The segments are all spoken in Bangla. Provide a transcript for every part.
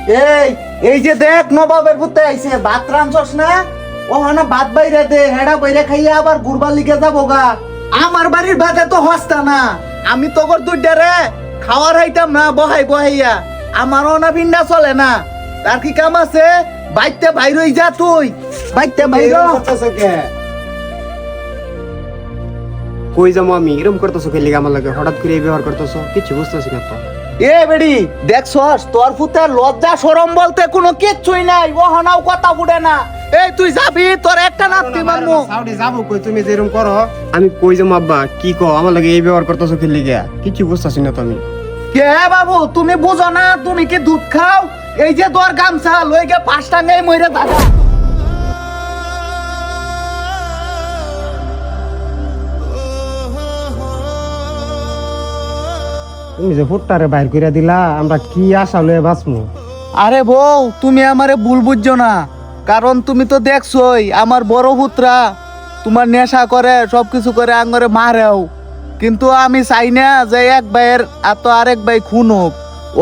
এই এই যে দেখ নবাবের পুতে আইছে ভাত রাঁধছস না ও হানা ভাত বাইরে দে হেডা বাইরে খাইয়া আবার গুরবার লিগে যাবো গা আমার বাড়ির ভাতে তো হস্তা না আমি তোর দুইটারে খাওয়ার হাইতাম না বহাইয়া আমারও না ভিন্ডা চলে না তার কি কাম আছে বাইতে বাইর হই যা তুই বাইতে বাইর কই যাবো আমি এরকম করতেছো খেলি আমার লাগে হঠাৎ করে এই ব্যবহার করতেছো কিছু বুঝতেছি না তো। এ বেড়ি দেখছস তোর ফুতে লজ্জা শরম বলতে কোনো কিচ্ছুই নাই ও হানাও কথা ফুটে না এই তুই যাবি তোর একটা নাতি মারমু সাউዲ যাবো কই তুমি যেরকম করো আমি কই যাবো আব্বা কি কও আমার লাগে এই ব্যবহার করতেছো খেলি গিয়া কিছু বুঝতেছি না তো আমি। কে বাবু তুমি বুঝো না তুমি কি দুধ খাও এই যে তোর গামছা লই গে 5 টাঙ্গাই মইরা দাদা তুমি যে ফুটটারে বাইর কইরা দিলা আমরা কি আশা লয়ে বাঁচমু। আরে বউ তুমি আমারে ভুল বুঝছো না কারণ তুমি তো দেখছই আমার বড় পুত্রা তোমার নেশা করে সবকিছু করে আঙ্গরে মারেও কিন্তু আমি চাই না যে এক ভাইয়ের এত আরেক ভাই খুন হোক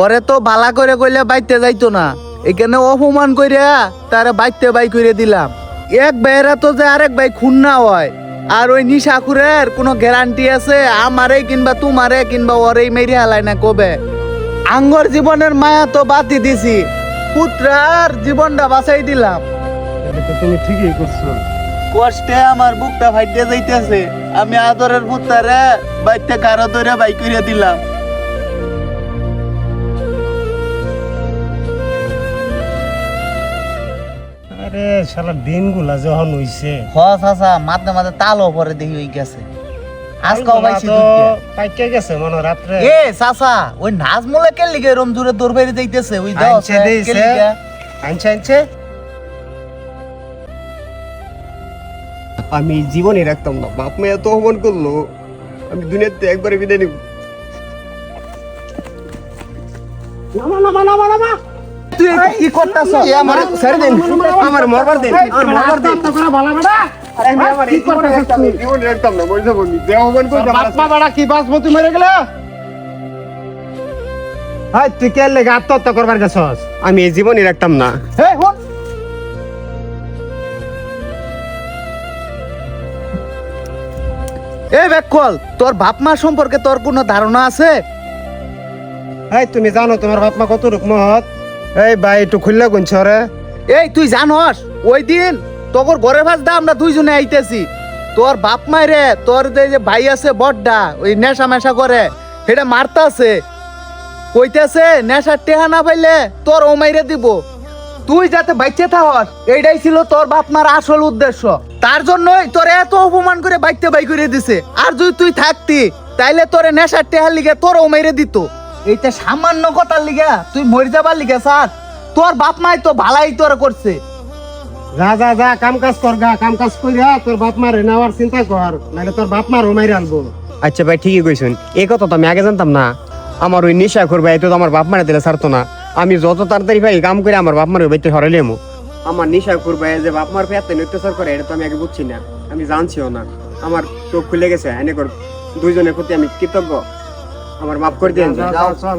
ওরে তো ভালা করে কইলে বাইতে যাইতো না এখানে অপমান কইরা তারে বাইতে বাই করে দিলাম এক ভাইয়েরা তো যে আরেক ভাই খুন না হয় আর ওই নিশাখুরের কোনো গ্যারান্টি আছে আমারে কিংবা তোমারে কিংবা ওরেই মেরে হালাই না কবে আঙ্গর জীবনের মায়া তো বাতি দিছি পুত্রার জীবনটা বাঁচাই দিলাম এটা তো তুমি ঠিকই করছো। কষ্টে আমার বুকটা ফাইটে যাইতেছে আমি আদরের পুত্রারে বাইতে কারো ধরে বাই করে দিলাম আরে শালা দিনগুলা যখন হইছে চাচা মাঝে মাঝে তালও পরে দেখি হই গেছে আজকাও পাইছি পাইকে গেছে মনে রাত্রে এ চাচা ওই নাজমুলে কে লিগে রম দূরে দৌড় বাইরে যাইতেছে ওই দাও আনছে দিছে আনছে আমি জীবনে রাখতাম না বাপ মা এত অপমান করলো আমি দুনিয়াতে একবারে বিদায় নিব। তুই কি করতাছ আমার ছেড়ে দেন আমার মরবার দেন আমার মরবার দেন আরে আমি আমার জীবনে রাখতাম না বলছো বলি যে অপমান করতে বাপ মা বড় কি বাঁচবো তুই মরে গেলে হাই তুই কে লাগা আত্মহত্যা করবার গেছস আমি এই জীবনে রাখতাম না। এই হন এই বেকল তোর বাপ মা সম্পর্কে তোর কোনো ধারণা আছে এই তুমি জানো তোমার বাপ মা কত রকম মহৎ এই ভাই একটু খুললে গুনছ রে এই তুই জানস ওই দিন তোর ঘরে ভাজদা আমরা দুইজনে আইতেছি তোর বাপ মাইরে তোর যে ভাই আছে বড়ডা ওই নেশা মেশা করে সেটা মারতাছে কইতেছে নেশার টেহা না পাইলে তোর ও মাইরে দিব তুই যাতে বাইচে থাকস এইটাই ছিল তোর বাপ মার আসল উদ্দেশ্য তার জন্যই তোর এত অপমান করে বাইতে বাই করে দিছে আর যদি তুই থাকতি তাইলে তোরে নেশার টেহার লিগে তোর ও মাইরে দিত এইটা সামান্য কথার লিগা তুই মরে যাবার লিগে স্যার তোর বাপ মাই তো ভালাই তোর করছে যা যা যা কাম কাজ কর গা কাম কাজ কইরা তোর বাপ মারে নেওয়ার চিন্তা কর নাহলে তোর বাপ মার মাইরে আনবো। আচ্ছা ভাই ঠিকই কইছেন এই কথা তো আমি আগে জানতাম না আমার ওই নেশা করবে এত তো আমার বাপ মারে দিলে ছাড়তো না আমি যত তাড়াতাড়ি ভাই কাম করে আমার বাপ মারে বাইতে হরাইলে আমার নেশা করবে যে বাপ মার পেতে অত্যাচার করে এটা তো আমি আগে বুঝছি না আমি জানছিও না আমার চোখ খুলে গেছে এনে কর দুইজনের প্রতি আমি কৃতজ্ঞ আমার মাফ করে দিন। যাও চল